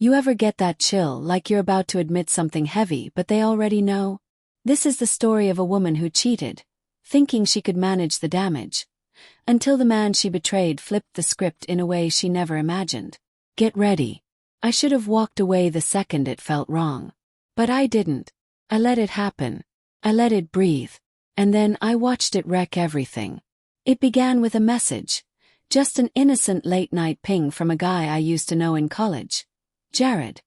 You ever get that chill, like you're about to admit something heavy but they already know? This is the story of a woman who cheated, thinking she could manage the damage, until the man she betrayed flipped the script in a way she never imagined. Get ready. I should have walked away the second it felt wrong. But I didn't. I let it happen. I let it breathe. And then I watched it wreck everything. It began with a message. Just an innocent late-night ping from a guy I used to know in college. Jared.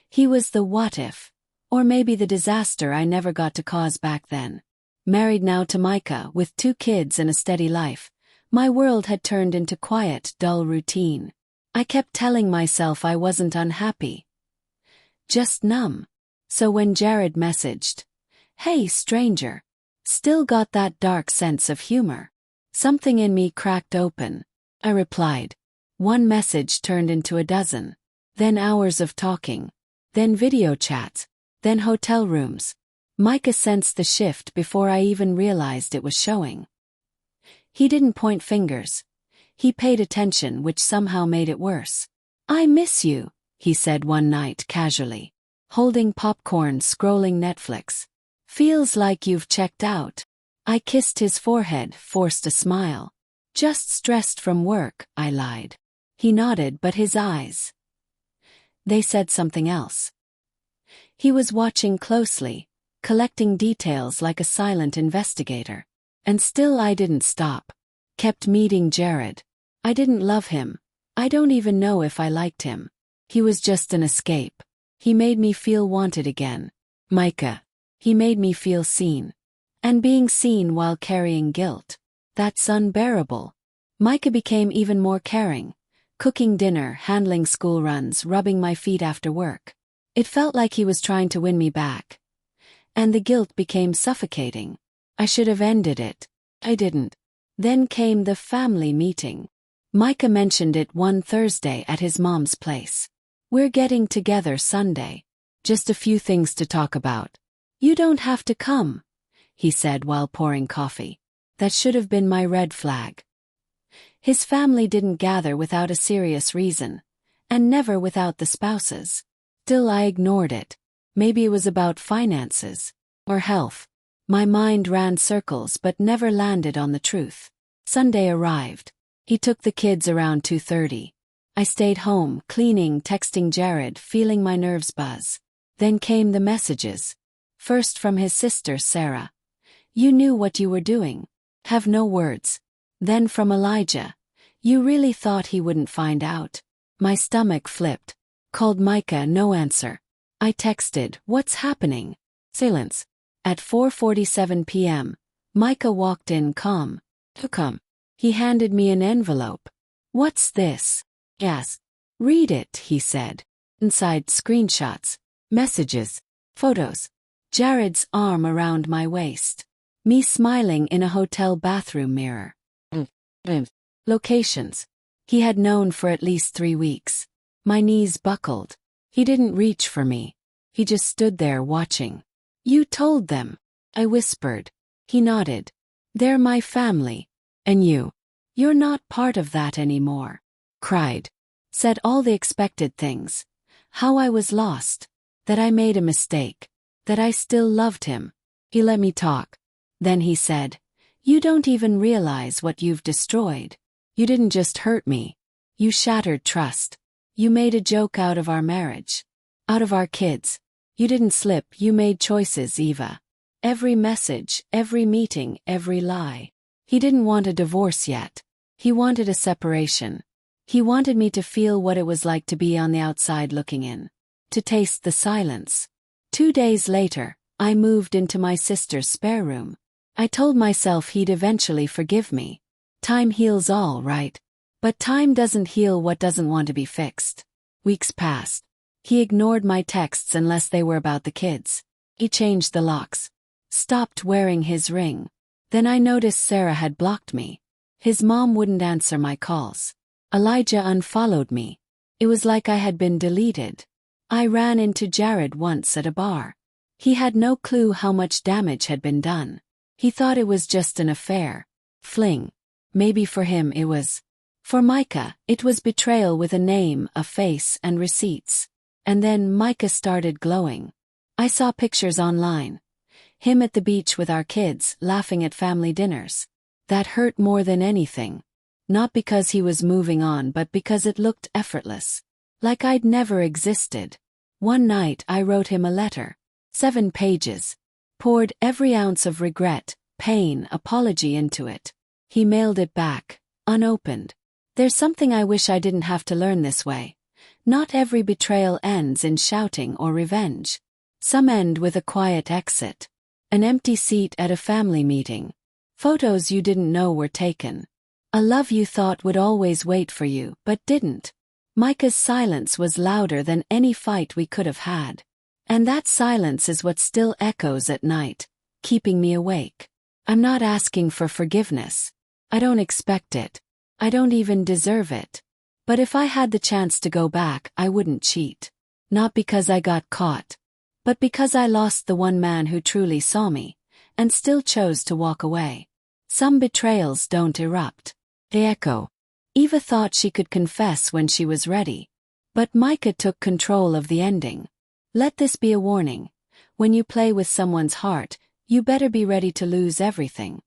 He was the what if, or maybe the disaster I never got to cause back then. Married now to Micah with 2 kids and a steady life, my world had turned into quiet, dull routine. I kept telling myself I wasn't unhappy. Just numb. So when Jared messaged, "Hey stranger," still got that dark sense of humor. Something in me cracked open. I replied. One message turned into a dozen. Then hours of talking. Then video chats. Then hotel rooms. Micah sensed the shift before I even realized it was showing. He didn't point fingers. He paid attention, which somehow made it worse. "I miss you," he said one night casually. Holding popcorn, scrolling Netflix. "Feels like you've checked out." I kissed his forehead, forced a smile. "Just stressed from work," I lied. He nodded, but his eyes, they said something else. He was watching closely, collecting details like a silent investigator. And still I didn't stop. Kept meeting Jared. I didn't love him. I don't even know if I liked him. He was just an escape. He made me feel wanted again. Micah. He made me feel seen. And being seen while carrying guilt. That's unbearable. Micah became even more caring. Cooking dinner, handling school runs, rubbing my feet after work. It felt like he was trying to win me back. And the guilt became suffocating. I should have ended it. I didn't. Then came the family meeting. Micah mentioned it one Thursday at his mom's place. "We're getting together Sunday. Just a few things to talk about." "You don't have to come," he said while pouring coffee. That should have been my red flag. His family didn't gather without a serious reason, and never without the spouses. Still I ignored it. Maybe it was about finances, or health. My mind ran circles but never landed on the truth. Sunday arrived. He took the kids around 2:30. I stayed home, cleaning, texting Jared, feeling my nerves buzz. Then came the messages. First from his sister Sarah. "You knew what you were doing. Have no words." Then from Elijah. "You really thought he wouldn't find out?" My stomach flipped. Called Micah, no answer. I texted, "What's happening?" Silence. At 4:47 p.m., Micah walked in calm. "Come." He handed me an envelope. "What's this?" I asked. "Read it," he said. Inside, screenshots, messages, photos. Jared's arm around my waist. Me smiling in a hotel bathroom mirror. Locations. He had known for at least 3 weeks. My knees buckled. He didn't reach for me. He just stood there watching. "You told them," I whispered. He nodded. "They're my family. And you're not part of that anymore." Cried. Said all the expected things. How I was lost. That I made a mistake. That I still loved him. He let me talk. Then he said, "You don't even realize what you've destroyed. You didn't just hurt me. You shattered trust. You made a joke out of our marriage. Out of our kids. You didn't slip, you made choices, Eva. Every message, every meeting, every lie." He didn't want a divorce yet. He wanted a separation. He wanted me to feel what it was like to be on the outside looking in. To taste the silence. 2 days later, I moved into my sister's spare room. I told myself he'd eventually forgive me. Time heals all, right? But time doesn't heal what doesn't want to be fixed. Weeks passed. He ignored my texts unless they were about the kids. He changed the locks. Stopped wearing his ring. Then I noticed Sarah had blocked me. His mom wouldn't answer my calls. Elijah unfollowed me. It was like I had been deleted. I ran into Jared once at a bar. He had no clue how much damage had been done. He thought it was just an affair. Fling. Maybe for him it was. For Micah, it was betrayal with a name, a face, and receipts. And then Micah started glowing. I saw pictures online. Him at the beach with our kids, laughing at family dinners. That hurt more than anything. Not because he was moving on, but because it looked effortless. Like I'd never existed. One night I wrote him a letter. 7 pages. Poured every ounce of regret, pain, apology into it. He mailed it back, unopened. There's something I wish I didn't have to learn this way. Not every betrayal ends in shouting or revenge. Some end with a quiet exit. An empty seat at a family meeting. Photos you didn't know were taken. A love you thought would always wait for you, but didn't. Micah's silence was louder than any fight we could have had. And that silence is what still echoes at night, keeping me awake. I'm not asking for forgiveness. I don't expect it. I don't even deserve it. But if I had the chance to go back, I wouldn't cheat. Not because I got caught, but because I lost the one man who truly saw me, and still chose to walk away. Some betrayals don't erupt. They echo. Eva thought she could confess when she was ready. But Micah took control of the ending. Let this be a warning. When you play with someone's heart, you better be ready to lose everything.